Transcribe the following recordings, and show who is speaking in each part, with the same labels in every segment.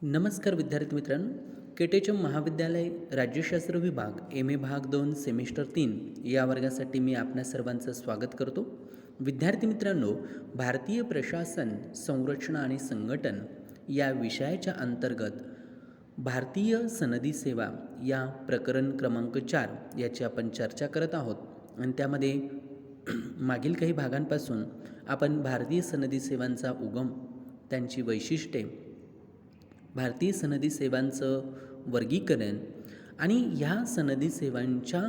Speaker 1: नमस्कार विद्यार्थी मित्रांनो, केटेचम महाविद्यालय राज्यशास्त्र विभाग एम ए भाग 2 सेमिस्टर 3 या वर्गासाठी मी आपणा सर्वांचं स्वागत करतो. विद्यार्थी मित्रांनो, भारतीय प्रशासन संरचना आणि संघटन या विषयाच्या अंतर्गत भारतीय सनदी सेवा या प्रकरण क्रमांक 4 याची आपण चर्चा करत आहोत आणि त्यामध्ये मागील काही भागांपासून आपण भारतीय सनदी सेवांचा उगम, त्यांची वैशिष्ट्ये, भारतीय सनदी सेवांचं वर्गीकरण आणि ह्या सनदी सेवांच्या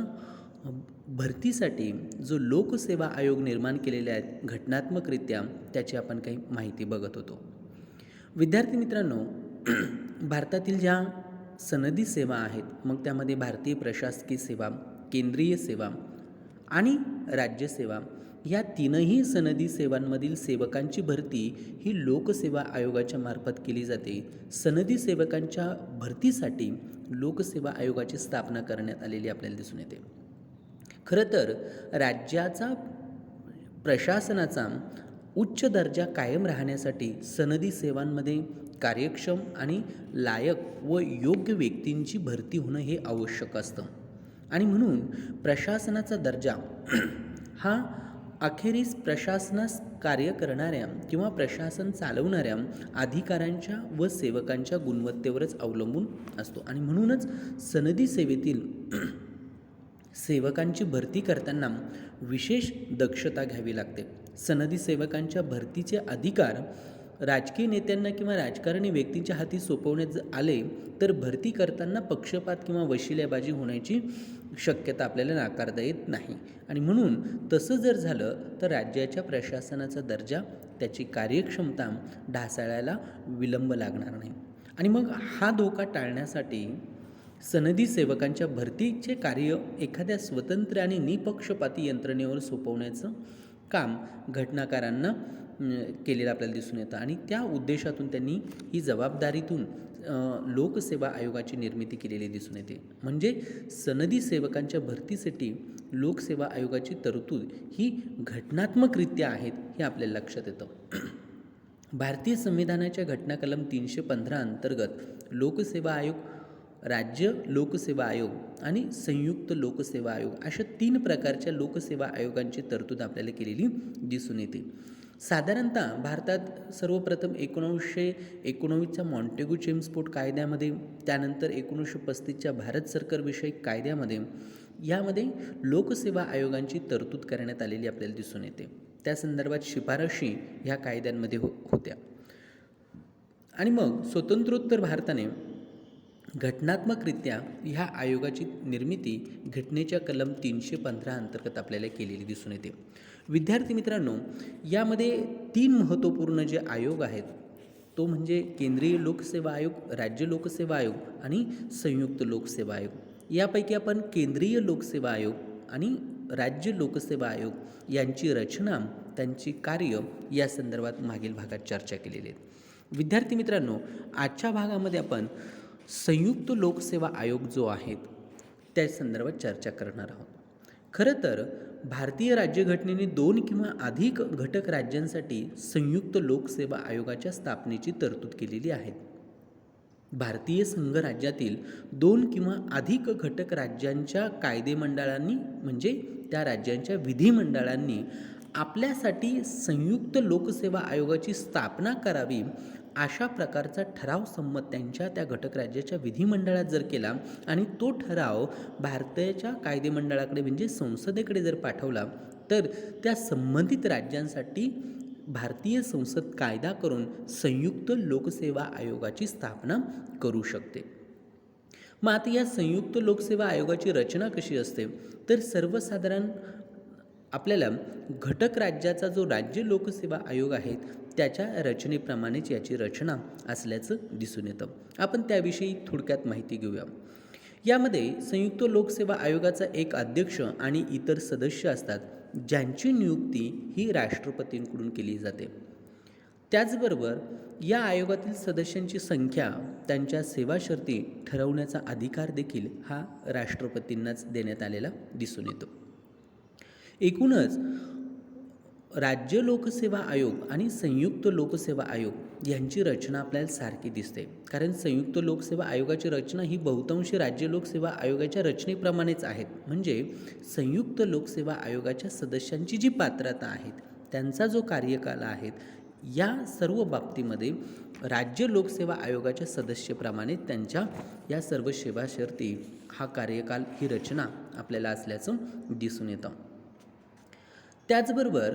Speaker 1: भरतीसाठी जो लोकसेवा आयोग निर्माण केलेले आहेत घटनात्मकरित्या, त्याची आपण काही माहिती बघत होतो. विद्यार्थी मित्रांनो, भारतातील ज्या सनदी सेवा आहेत, मग त्यामध्ये भारतीय प्रशासकीय सेवा, केंद्रीय सेवा आणि राज्यसेवा या तीनही सनदी सेवांमधील सेवकांची भरती ही लोकसेवा आयोगाच्या मार्फत केली जाते. सनदी सेवकांच्या भरतीसाठी लोकसेवा आयोगाची स्थापना करण्यात आलेली आपल्याला दिसून येते. खरं तर राज्याचा प्रशासनाचा उच्च दर्जा कायम राहण्यासाठी सनदी सेवांमध्ये कार्यक्षम आणि लायक व योग्य व्यक्तींची भरती होणं हे आवश्यक असतं आणि म्हणून प्रशासनाचा दर्जा हा अखेरीस प्रशासनास कार्य करणाऱ्या किंवा प्रशासन चालवणाऱ्या अधिकाऱ्यांच्या व सेवकांच्या गुणवत्तेवरच अवलंबून असतो आणि म्हणूनच सनदी सेवेतील सेवकांची भरती करताना विशेष दक्षता घ्यावी लागते. सनदी सेवकांच्या भरतीचे अधिकार राजकीय नेत्यांना किंवा राजकारणी व्यक्तींच्या हाती सोपवण्यात आले तर भरती करताना पक्षपात किंवा वशिलेबाजी होण्याची शक्यता आपल्याला नाकारता येत नाही आणि म्हणून तसं जर झालं तर राज्याच्या प्रशासनाचा दर्जा, त्याची कार्यक्षमता ढासळायला विलंब लागणार नाही आणि मग हा धोका टाळण्यासाठी सनदी सेवकांच्या भरतीचे कार्य एखाद्या स्वतंत्र आणि निपक्षपाती यंत्रणेवर सोपवण्याचं काम घटनाकारांना केलेलं आपल्याला दिसून येतं आणि त्या उद्देशातून त्यांनी ही जबाबदारीतून लोकसेवा आयोगाची निर्मिती केलेली दिसून येते. म्हणजे सनदी सेवकांच्या भरतीसाठी लोकसेवा आयोगाची तरतूद ही घटनात्मकरित्या आहेत हे आपल्याला लक्षात येतं. भारतीय संविधानाच्या घटना कलम 315 अंतर्गत लोकसेवा आयोग, राज्य लोकसेवा आयोग आणि संयुक्त लोकसेवा आयोग अशा 3 प्रकारच्या लोकसेवा आयोगांची तरतूद आपल्याला केलेली दिसून येते. साधारणतः भारतात सर्वप्रथम 1919च्या मॉन्टेग्यू चेम्स्फोर्ड कायद्यामध्ये, त्यानंतर 1935च्या भारत सरकारविषयक कायद्यामध्ये यामध्ये लोकसेवा आयोगांची तरतूद करण्यात आलेली आपल्याला दिसून येते. त्या संदर्भात शिफारशी ह्या कायद्यांमध्ये होत्या आणि मग स्वतंत्रोत्तर भारताने घटनात्मकरित्या ह्या आयोगाची निर्मिती घटनेच्या कलम 315 अंतर्गत आपल्याला केलेली दिसून येते. विद्यार्थी मित्रांनो, यामध्ये 3 महत्त्वपूर्ण जे आयोग आहेत तो म्हणजे केंद्रीय लोकसेवा आयोग, राज्य लोकसेवा आयोग आणि संयुक्त लोकसेवा आयोग. यापैकी आपण केंद्रीय लोकसेवा आयोग आणि राज्य लोकसेवा आयोग यांची रचना, त्यांची कार्य या संदर्भात मागील भागात चर्चा केलेली आहे. विद्यार्थी मित्रांनो, आजच्या भागामध्ये आपण संयुक्त लोकसेवा आयोग जो आहे त्या संदर्भात चर्चा करणार आहोत. खरं तर भारतीय राज्यघटनेने 2 किंवा अधिक घटक राज्यांसाठी संयुक्त लोकसेवा आयोगाच्या स्थापनेची तरतूद केलेली आहे. भारतीय संघ राज्यातील 2 किंवा अधिक घटक राज्यांच्या कायदेमंडळांनी म्हणजे त्या राज्यांच्या विधिमंडळांनी आपल्यासाठी संयुक्त लोकसेवा आयोगाची स्थापना करावी अशा प्रकारचा ठराव संमत त्यांच्या त्या घटक राज्याच्या विधिमंडळात जर केला आणि तो ठराव भारताच्या कायदेमंडळाकडे म्हणजे संसदेकडे जर पाठवला तर त्या संबंधित राज्यांसाठी भारतीय संसद कायदा करून संयुक्त लोकसेवा आयोगाची स्थापना करू शकते. मग आता या संयुक्त लोकसेवा आयोगाची रचना कशी असते तर सर्वसाधारण आपल्याला घटक राज्याचा जो राज्य लोकसेवा आयोग आहे त्याच्या रचनेप्रमाणेच याची रचना असल्याचं दिसून येतं. आपण त्याविषयी थोडक्यात माहिती घेऊया. यामध्ये संयुक्त लोकसेवा आयोगाचा एक अध्यक्ष आणि इतर सदस्य असतात ज्यांची नियुक्ती ही राष्ट्रपतींकडून केली जाते. त्याचबरोबर या आयोगातील सदस्यांची संख्या, त्यांच्या सेवा शर्ती ठरवण्याचा अधिकार देखील हा राष्ट्रपतींनाच देण्यात आलेला दिसून येतो. एकूणच राज्य लोकसेवा आयोग आणि संयुक्त लोकसेवा आयोग यांची रचना आपल्याला सारखी दिसते. कारण संयुक्त लोकसेवा आयोगाची रचना ही बहुतांशी राज्य लोकसेवा आयोगाच्या रचनेप्रमाणेच आहेत. म्हणजे संयुक्त लोकसेवा आयोगाच्या सदस्यांची जी पात्रता आहेत, त्यांचा जो कार्यकाल आहेत, या सर्व बाबतीमध्ये राज्य लोकसेवा आयोगाच्या सदस्यप्रमाणे त्यांच्या या सर्व सेवा शर्ती, हा कार्यकाल, ही रचना आपल्याला असल्याचं दिसून येतं. त्याचबरोबर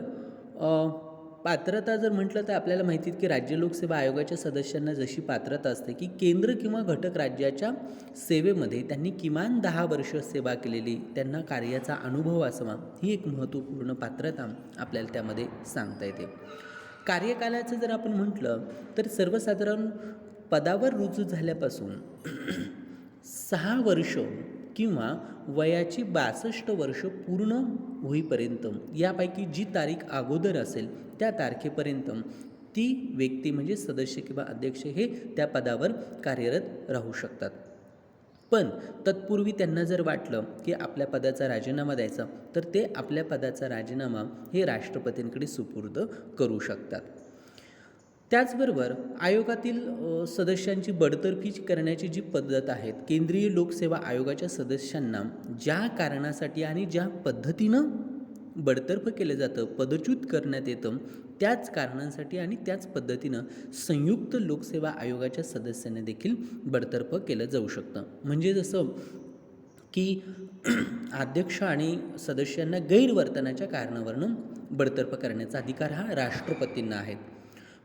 Speaker 1: पात्रता जर म्हटलं तर आपल्याला माहिती आहे की राज्य लोकसेवा आयोगाच्या सदस्यांना जशी पात्रता असते की केंद्र किंवा घटक राज्याच्या सेवेमध्ये त्यांनी किमान 10 वर्ष सेवा केलेली, त्यांना कार्याचा अनुभव असावा, ही एक महत्त्वपूर्ण पात्रता आपल्याला त्यामध्ये सांगता येते. कार्यकालाचं जर आपण म्हटलं तर सर्वसाधारण पदावर रुजू झाल्यापासून 6 वर्ष किंवा वयाची 62 वर्ष पूर्ण होईपर्यंत, यापैकी जी तारीख अगोदर असेल त्या तारखेपर्यंत ती व्यक्ती म्हणजे सदस्य किंवा अध्यक्ष हे त्या पदावर कार्यरत राहू शकतात. पण तत्पूर्वी त्यांना जर वाटलं की आपल्या पदाचा राजीनामा द्यायचा, तर ते आपल्या पदाचा राजीनामा हे राष्ट्रपतींकडे सुपूर्द करू शकतात. त्याचबरोबर आयोगातील सदस्यांची बडतर्फी करण्याची जी पद्धत आहे, केंद्रीय लोकसेवा आयोगाच्या सदस्यांना ज्या कारणासाठी आणि ज्या पद्धतीनं बडतर्फ केलं जातं, पदच्युत करण्यात येतं, त्याच कारणांसाठी आणि त्याच पद्धतीनं संयुक्त लोकसेवा आयोगाच्या सदस्यांना देखील बडतर्फ केलं जाऊ शकतं. म्हणजे जसं की अध्यक्ष आणि सदस्यांना गैरवर्तनाच्या कारणावरून बडतर्फ करण्याचा अधिकार हा राष्ट्रपतींना आहे.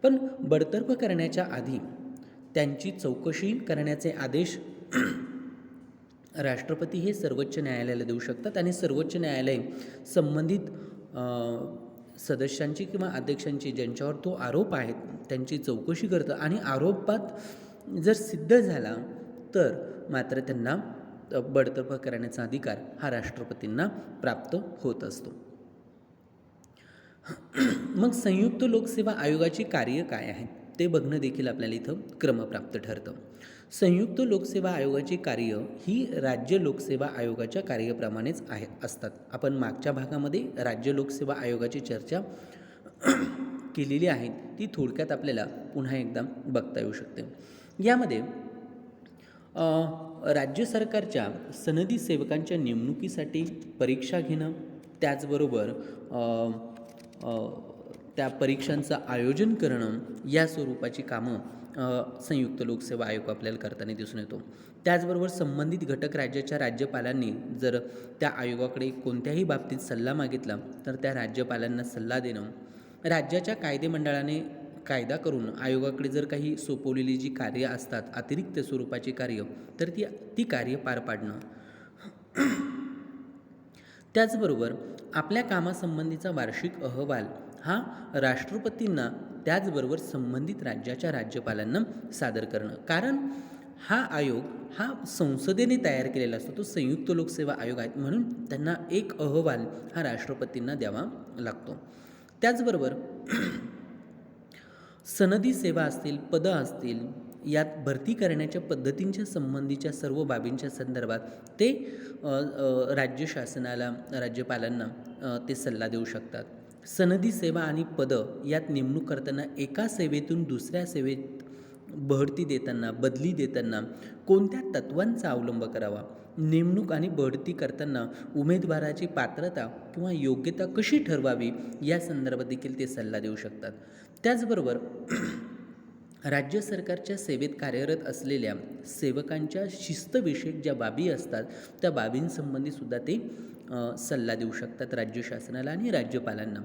Speaker 1: पण बडतर्फ करण्याच्या आधी त्यांची चौकशी करण्याचे आदेश राष्ट्रपती हे सर्वोच्च न्यायालयाला देऊ शकतात आणि सर्वोच्च न्यायालय संबंधित सदस्यांची किंवा अध्यक्षांची ज्यांच्यावर तो आरोप आहे त्यांची चौकशी करतं आणि आरोपात जर सिद्ध झाला तर मात्र त्यांना बडतर्फ करण्याचा अधिकार हा राष्ट्रपतींना प्राप्त होत असतो. मग संयुक्त लोकसेवा आयोगाची कार्य काय आहे ते बघणं देखील आपल्याला इथं क्रमप्राप्त ठरतं. संयुक्त लोकसेवा आयोगाची कार्य ही राज्य लोकसेवा आयोगाच्या कार्याप्रमाणेच असतात. आपण मागच्या भागामध्ये राज्य लोकसेवा आयोगाची चर्चा केलेली आहे, ती थोडक्यात आपल्याला पुन्हा एकदा बघता येऊ शकते. यामध्ये राज्य सरकारच्या सनदी सेवकांच्या नेमणुकीसाठी परीक्षा घेणं, त्याचबरोबर त्या परीक्षांचं आयोजन करणं, या स्वरूपाची कामं संयुक्त लोकसेवा आयोग आपल्याला करताना दिसून येतो. त्याचबरोबर संबंधित घटक राज्याच्या राज्यपालांनी जर त्या आयोगाकडे कोणत्याही बाबतीत सल्ला मागितला तर त्या राज्यपालांना सल्ला देणं, राज्याच्या कायदेमंडळाने कायदा करून आयोगाकडे जर काही सोपवलेली जी कार्य असतात, अतिरिक्त स्वरूपाची कार्य, तर ती कार्य पार पाडणं. त्याचबरोबर आपल्या कामासंबंधीचा वार्षिक अहवाल हा राष्ट्रपतींना त्याचबरोबर संबंधित राज्याच्या राज्यपालांना सादर करणं. कारण हा आयोग हा संसदेने तयार केलेला असतो, तो संयुक्त लोकसेवा आयोग आहे, म्हणून त्यांना एक अहवाल हा राष्ट्रपतींना द्यावा लागतो. त्याचबरोबर सनदी सेवा असतील, पदं असतील, यात भरती करण्याच्या पद्धतींच्या संबंधीच्या सर्व बाबींच्या संदर्भात ते राज्य शासनाला, राज्यपालांना ते सल्ला देऊ शकतात. सनदी सेवा आणि पदं यात नेमणूक करताना एका सेवेतून दुसऱ्या सेवेत बढती देताना, बदली देताना कोणत्या तत्त्वांचा अवलंब करावा, नेमणूक आणि बढती करताना उमेदवाराची पात्रता किंवा योग्यता कशी ठरवावी, या संदर्भात देखील ते सल्ला देऊ शकतात. त्याचबरोबर राज्य सरकारच्या सेवेत कार्यरत असलेल्या सेवकांच्या शिस्तविषयक ज्या बाबी असतात त्या बाबींसंबंधीसुद्धा ते सल्ला देऊ शकतात राज्य शासनाला आणि राज्यपालांना.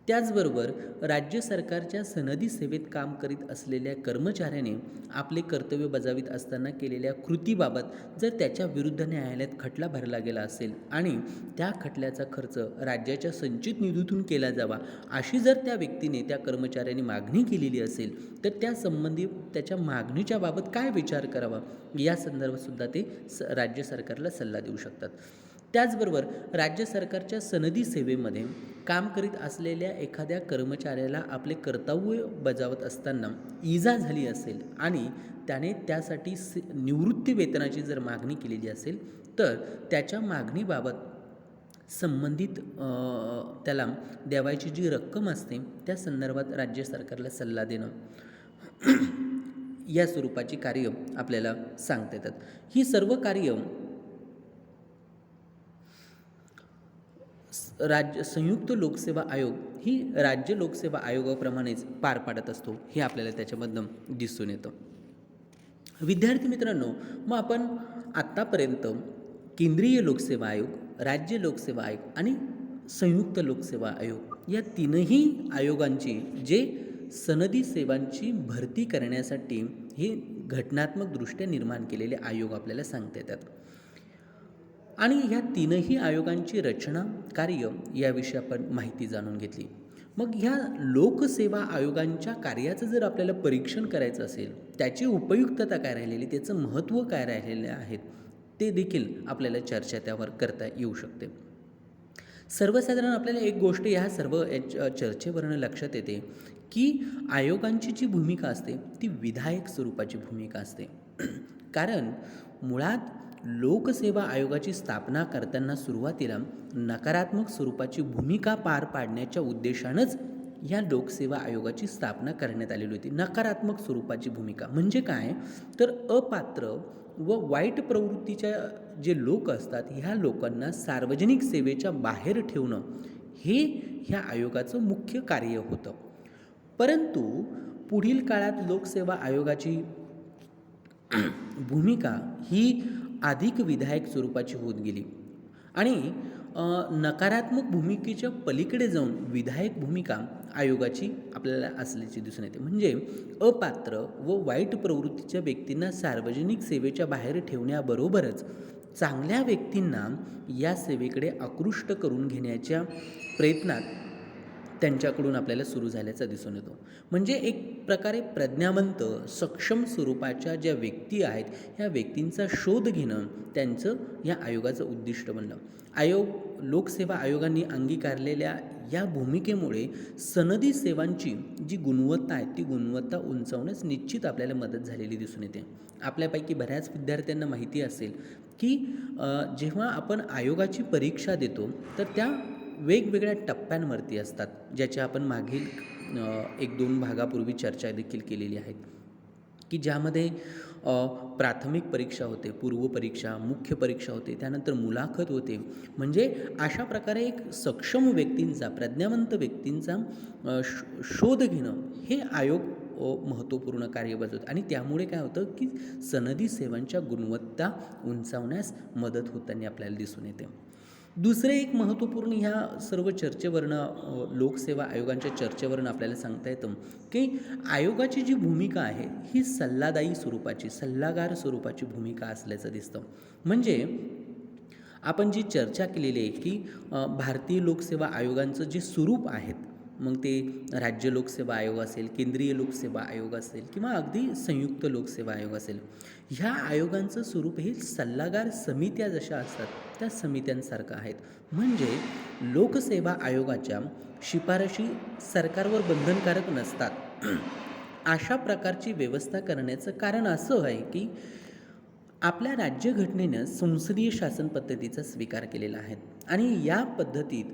Speaker 1: त्याचबरोबर राज्य सरकारच्या सनदी सेवेत काम करीत असलेल्या कर्मचाऱ्याने आपले कर्तव्य बजावित असताना केलेल्या कृतीबाबत जर त्याच्या विरुद्ध न्यायालयात खटला भरला गेला असेल आणि त्या खटल्याचा खर्च राज्याच्या संचित निधीतून केला जावा अशी जर त्या व्यक्तीने, त्या कर्मचाऱ्याने मागणी केलेली असेल तर त्या संबंधी त्याच्या मागणीच्या बाबत काय विचार करावा, या संदर्भातसुद्धा ते राज्य सरकारला सल्ला देऊ शकतात. त्याचबरोबर राज्य सरकारच्या सनदी सेवेमध्ये काम करीत असलेल्या एखाद्या कर्मचाऱ्याला आपले कर्तव्य बजावत असताना इजा झाली असेल आणि त्याने त्यासाठी निवृत्ती वेतनाची जर मागणी केलेली असेल तर त्याच्या मागणीबाबत संबंधित त्याला द्यावायची जी रक्कम असते त्या संदर्भात राज्य सरकारला सल्ला देणं. या स्वरूपाची कार्य आपल्याला सांगता येतात. ही सर्व कार्य संयुक्त लोकसेवा आयोग ही राज्य लोकसेवा आयोगाप्रमाणेच पार पाडत असतो, हे आपल्याला त्याच्यामधनं दिसून येतं. विद्यार्थी मित्रांनो, मग आपण आत्तापर्यंत केंद्रीय लोकसेवा आयोग, राज्य लोकसेवा आयोग आणि संयुक्त लोकसेवा आयोग या तीनही आयोगांची जे सनदी सेवांची भरती करण्यासाठी हे घटनात्मकदृष्ट्या निर्माण केलेले आयोग आपल्याला सांगता येतात. आणि ह्या तीनही आयोगांची रचना, कार्य याविषयी आपण माहिती जाणून घेतली. मग ह्या लोकसेवा आयोगांच्या कार्याचं जर आपल्याला परीक्षण करायचं असेल, त्याची उपयुक्तता काय राहिलेली, त्याचं महत्त्व काय राहिलेले आहेत, ते देखील आपल्याला चर्चा त्यावर करता येऊ शकते. सर्वसाधारण आपल्याला एक गोष्ट ह्या सर्व चर्चेवरनं लक्षात येते की आयोगांची जी भूमिका असते ती विधायक स्वरूपाची भूमिका असते. कारण मुळात लोकसेवा आयोगाची स्थापना करताना सुरुवातीला नकारात्मक स्वरूपाची भूमिका पार पाडण्याच्या उद्देशानंच ह्या लोकसेवा आयोगाची स्थापना करण्यात आलेली होती. नकारात्मक स्वरूपाची भूमिका म्हणजे काय, तर अपात्र व वाईट प्रवृत्तीच्या जे लोक असतात ह्या लोकांना सार्वजनिक सेवेच्या बाहेर ठेवणं हे ह्या आयोगाचं मुख्य कार्य होतं. परंतु पुढील काळात लोकसेवा आयोगाची भूमिका ही अधिक विधायक स्वरूपाची होत गेली आणि नकारात्मक भूमिकेच्या पलीकडे जाऊन विधायक भूमिका आयोगाची आपल्याला असल्याची दिसून येते. म्हणजे अपात्र व वाईट प्रवृत्तीच्या व्यक्तींना सार्वजनिक सेवेच्या बाहेर ठेवण्याबरोबरच चांगल्या व्यक्तींना या सेवेकडे आकृष्ट करून घेण्याच्या प्रयत्नात त्यांच्याकडून आपल्याला सुरू झाल्याचं दिसून येतो. म्हणजे एक प्रकारे प्रज्ञावंत सक्षम स्वरूपाच्या ज्या व्यक्ती आहेत ह्या व्यक्तींचा शोध घेणं त्यांचं या आयोगाचं उद्दिष्ट बनलं. लोकसेवा आयोगांनी अंगीकारलेल्या या भूमिकेमुळे सनदी सेवांची जी गुणवत्ता आहे ती गुणवत्ता उंचावण्यास निश्चित आपल्याला मदत झालेली दिसून येते. आपल्यापैकी बऱ्याच विद्यार्थ्यांना माहिती असेल की जेव्हा आपण आयोगाची परीक्षा देतो तर त्या वेगवेगळ्या टप्प्यांवरती असतात, ज्याच्या आपण मागील 1-2 भागापूर्वी चर्चा देखील केलेली आहे की ज्यामध्ये प्राथमिक परीक्षा होते, पूर्वपरीक्षा, मुख्य परीक्षा होते, त्यानंतर मुलाखत होते. म्हणजे अशा प्रकारे एक सक्षम व्यक्तींचा, प्रज्ञावंत व्यक्तींचा शोध घेणं हे आयोग महत्त्वपूर्ण कार्य बजावतात आणि त्यामुळे काय होतं की सनदी सेवांच्या गुणवत्ता उंचावण्यास मदत होताना आपल्याला दिसून येते. दुसरे एक महत्त्वपूर्ण ह्या सर्व चर्चेवरनं लोकसेवा आयोगांच्या चर्चेवरनं आपल्याला सांगता येतं की आयोगाची जी भूमिका आहे ही सल्लादायी स्वरूपाची, सल्लागार स्वरूपाची भूमिका असल्याचं दिसतं. म्हणजे आपण जी चर्चा केलेली आहे की भारतीय लोकसेवा आयोगांचं जे स्वरूप आहेत, मग ते राज्य लोकसेवा आयोग असेल, केंद्रीय लोकसेवा आयोग असेल किंवा अगदी संयुक्त लोकसेवा आयोग असेल, ह्या आयोगांचं स्वरूप हे सल्लागार समित्या जशा असतात त्या समित्यांसारखं आहेत. म्हणजे लोकसेवा आयोगाच्या शिफारशी सरकारवर बंधनकारक नसतात. अशा प्रकारची व्यवस्था करण्याचं कारण असं आहे की आपल्या राज्यघटनेनं संसदीय शासन पद्धतीचा स्वीकार केलेला आहे आणि या पद्धतीत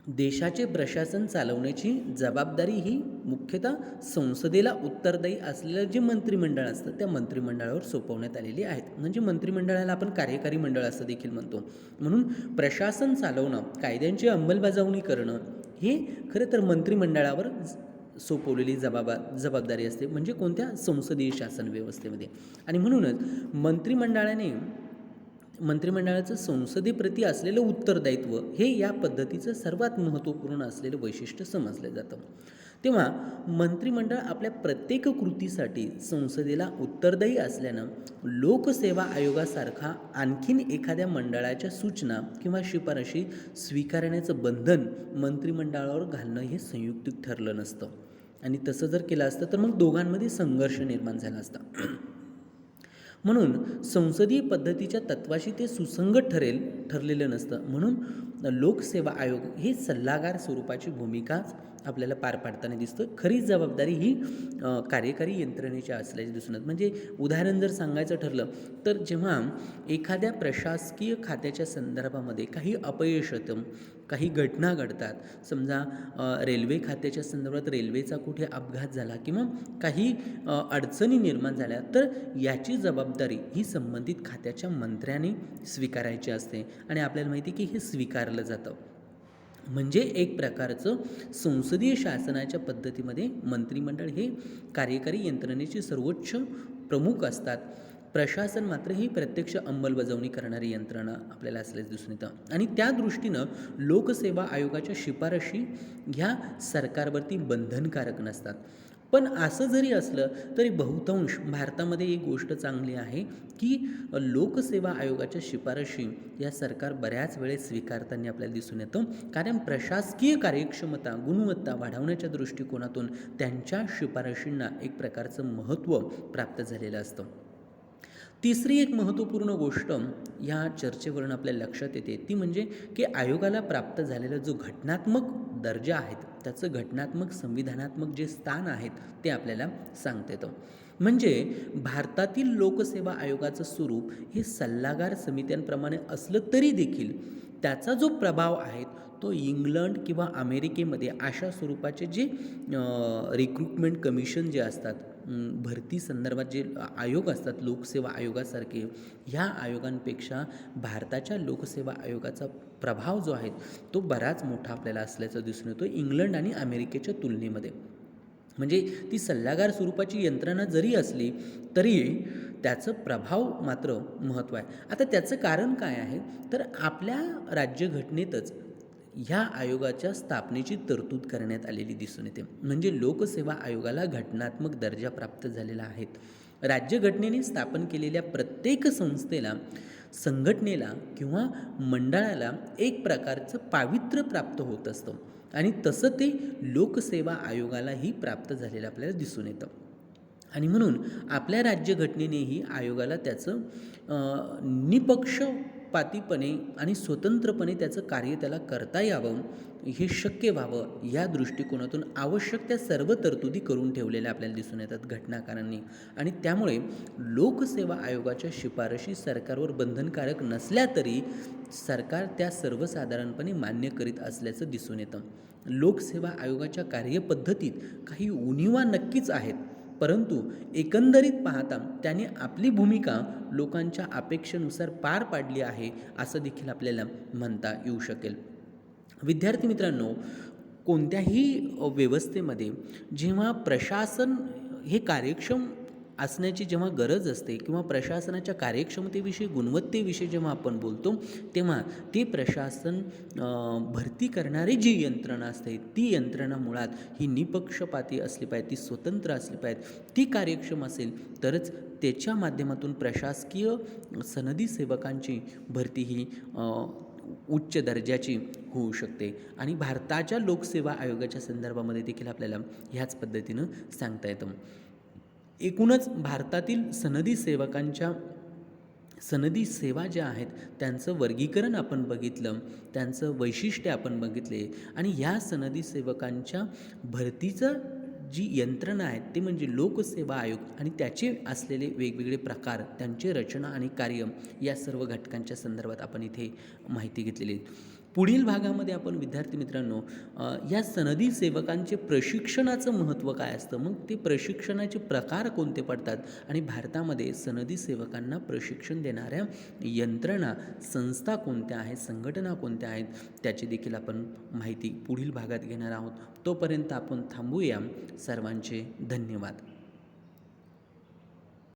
Speaker 1: देशाचे प्रशासन चालवण्याची जबाबदारी ही मुख्यतः संसदेला उत्तरदायी असलेलं जे मंत्रिमंडळ असतं त्या मंत्रिमंडळावर सोपवण्यात आलेली आहेत. म्हणजे मंत्रिमंडळाला आपण कार्यकारी मंडळ असं देखील म्हणतो. म्हणून प्रशासन चालवणं, कायद्यांची अंमलबजावणी करणं हे खरं तर मंत्रिमंडळावर सोपवलेली जबाबदारी असते. म्हणजे कोणत्या संसदीय शासन व्यवस्थेमध्ये. आणि म्हणूनच मंत्रिमंडळाचं संसदेप्रती असलेलं उत्तरदायित्व हे या पद्धतीचं सर्वात महत्त्वपूर्ण असलेलं वैशिष्ट्य समजलं जातं. तेव्हा मंत्रिमंडळ आपल्या प्रत्येक कृतीसाठी संसदेला उत्तरदायी असल्यानं लोकसेवा आयोगासारखा आणखीन एखाद्या मंडळाच्या सूचना किंवा शिफारशी स्वीकारण्याचं बंधन मंत्रिमंडळावर घालणं हे संयुक्तिक ठरलं नसतं. आणि तसं जर केलं असतं तर मग दोघांमध्ये संघर्ष निर्माण झाला असता. म्हणून संसदीय पद्धतीच्या तत्वाशी ते सुसंगत ठरलेलं नसतं. म्हणून लोकसेवा आयोग हे सल्लागार स्वरूपाची भूमिका आपल्याला पार पाडताना दिसतं. खरी जबाबदारी ही कार्यकारी यंत्रणेची असल्याचे दिसून येतं. म्हणजे उदाहरण जर सांगायचं ठरलं तर जेव्हा एखाद्या प्रशासकीय खात्याच्या संदर्भामध्ये काही अपयश येतं, काही घटना घडतात, समजा रेल्वे खात्याच्या संदर्भात रेल्वेचा कुठे अपघात झाला किंवा काही अडचणी निर्माण झाल्या, तर याची जबाबदारी ही संबंधित खात्याच्या मंत्र्याने स्वीकारायची असते आणि आपल्याला माहिती आहे की हे स्वीकारलं जातं. म्हणजे एक प्रकारचं संसदीय शासनाच्या पद्धतीमध्ये मंत्रिमंडळ हे कार्यकारी यंत्रणेचे सर्वोच्च प्रमुख असतात. प्रशासन मात्र ही प्रत्यक्ष अंमलबजावणी करणारी यंत्रणा आपल्याला असल्यास दिसून येतं आणि त्या दृष्टीनं लोकसेवा आयोगाच्या शिफारशी ह्या सरकारवरती बंधनकारक नसतात. पण असं जरी असलं तरी बहुतांश भारतामध्ये एक गोष्ट चांगली आहे की लोकसेवा आयोगाच्या शिफारशी या सरकार बऱ्याच वेळेस स्वीकारताना आपल्याला दिसून येतं, कारण प्रशासकीय कार्यक्षमता गुणवत्ता वाढवण्याच्या दृष्टिकोनातून त्यांच्या शिफारशींना एक प्रकारचं महत्त्व प्राप्त झालेलं असतं. तिसरी एक महत्त्वपूर्ण गोष्ट या चर्चेवरून आपल्या लक्षात येते ती म्हणजे की आयोगाला प्राप्त झालेला जो घटनात्मक दर्जा आहेत त्याचं घटनात्मक संविधानात्मक जे स्थान आहेत ते आपल्याला सांगता येतं. म्हणजे भारतातील लोकसेवा आयोगाचं स्वरूप हे सल्लागार समित्यांप्रमाणे असलं तरी देखील त्याचा जो प्रभाव आहे तो इंग्लंड किंवा अमेरिकेमध्ये अशा स्वरूपाचे जे रिक्रुटमेंट कमिशन जे असतात, भरती संदर्भात जे आयोग असतात लोकसेवा आयोगासारखे, ह्या आयोगांपेक्षा भारताच्या लोकसेवा आयोगाचा प्रभाव जो आहे तो बराच मोठा आपल्याला असल्याचं दिसून येतो इंग्लंड आणि अमेरिकेच्या तुलनेमध्ये. म्हणजे ती सल्लागार स्वरूपाची यंत्रणा जरी असली तरी त्याचं प्रभाव मात्र महत्त्व आहे. आता त्याचं कारण काय आहे तर आपल्या राज्यघटनेतच ह्या आयोगाच्या स्थापनेची तरतूद करण्यात आलेली दिसून येते. म्हणजे लोकसेवा आयोगाला घटनात्मक दर्जा प्राप्त झालेला आहे. राज्यघटनेने स्थापन केलेल्या प्रत्येक संस्थेला संघटनेला किंवा मंडळाला एक प्रकारचं पावित्र्य प्राप्त होत असतं आणि तसं ते लोकसेवा आयोगालाही प्राप्त झालेलं आपल्याला दिसून येतं. आणि म्हणून आपल्या राज्यघटनेनेही आयोगाला त्याचं निपक्षपातीपणे आणि स्वतंत्रपणे त्याचं कार्य त्याला करता यावं, हे शक्य व्हावं या दृष्टिकोनातून आवश्यक त्या सर्व तरतुदी करून ठेवलेल्या आपल्याला दिसून येतात घटनाकारांनी. आणि त्यामुळे लोकसेवा आयोगाच्या शिफारशी सरकारवर बंधनकारक नसल्या तरी सरकार त्या सर्वसाधारणपणे मान्य करीत असल्याचं दिसून येतं. लोकसेवा आयोगाच्या कार्यपद्धतीत काही उणिवा नक्कीच आहेत, परंतु एकंदरीत पाहता त्याने आपली भूमिका लोकांच्या अपेक्षेनुसार पार पाडली आहे असं देखील आपल्याला म्हणता येऊ शकेल. विद्यार्थी मित्रांनो, कोणत्याही व्यवस्थेमध्ये जेव्हा प्रशासन हे कार्यक्षम असण्याची जेव्हा गरज असते किंवा प्रशासनाच्या कार्यक्षमतेविषयी गुणवत्तेविषयी जेव्हा आपण बोलतो तेव्हा ते प्रशासन भरती करणारी जी यंत्रणा असते ती यंत्रणा मुळात ही निपक्षपाती असली पाहिजे, ती स्वतंत्र असली पाहिजे, ती कार्यक्षम असेल तरच त्याच्या माध्यमातून प्रशासकीय सनदी सेवकांची भरती ही उच्च दर्जाची होऊ शकते. आणि भारताच्या लोकसेवा आयोगाच्या संदर्भामध्ये देखील आपल्याला ह्याच पद्धतीनं सांगता येतं. एकूणच भारतातील सनदी सेवकांच्या सनदी सेवा ज्या आहेत त्यांचं वर्गीकरण आपण बघितलं, त्यांचं वैशिष्ट्य आपण बघितले आणि ह्या सनदी सेवकांच्या भरतीचं जी यंत्रणा आहे ते म्हणजे लोकसेवा आयोग आणि त्याचे असलेले वेगवेगळे प्रकार, त्यांची रचना आणि कार्य या सर्व घटकांच्या संदर्भात आपण इथे माहिती घेतलेली आहे. पुढील भागामध्ये आपण विद्यार्थी मित्रांनो या सनदी सेवकांचे प्रशिक्षणाचं महत्त्व काय असतं, मग ते प्रशिक्षणाचे प्रकार कोणते पडतात आणि भारतामध्ये सनदी सेवकांना प्रशिक्षण देणाऱ्या यंत्रणा, संस्था कोणत्या आहेत, संघटना कोणत्या आहेत, त्याची देखील आपण माहिती पुढील भागात घेणार आहोत. तोपर्यंत आपण थांबूया. सर्वांचे धन्यवाद.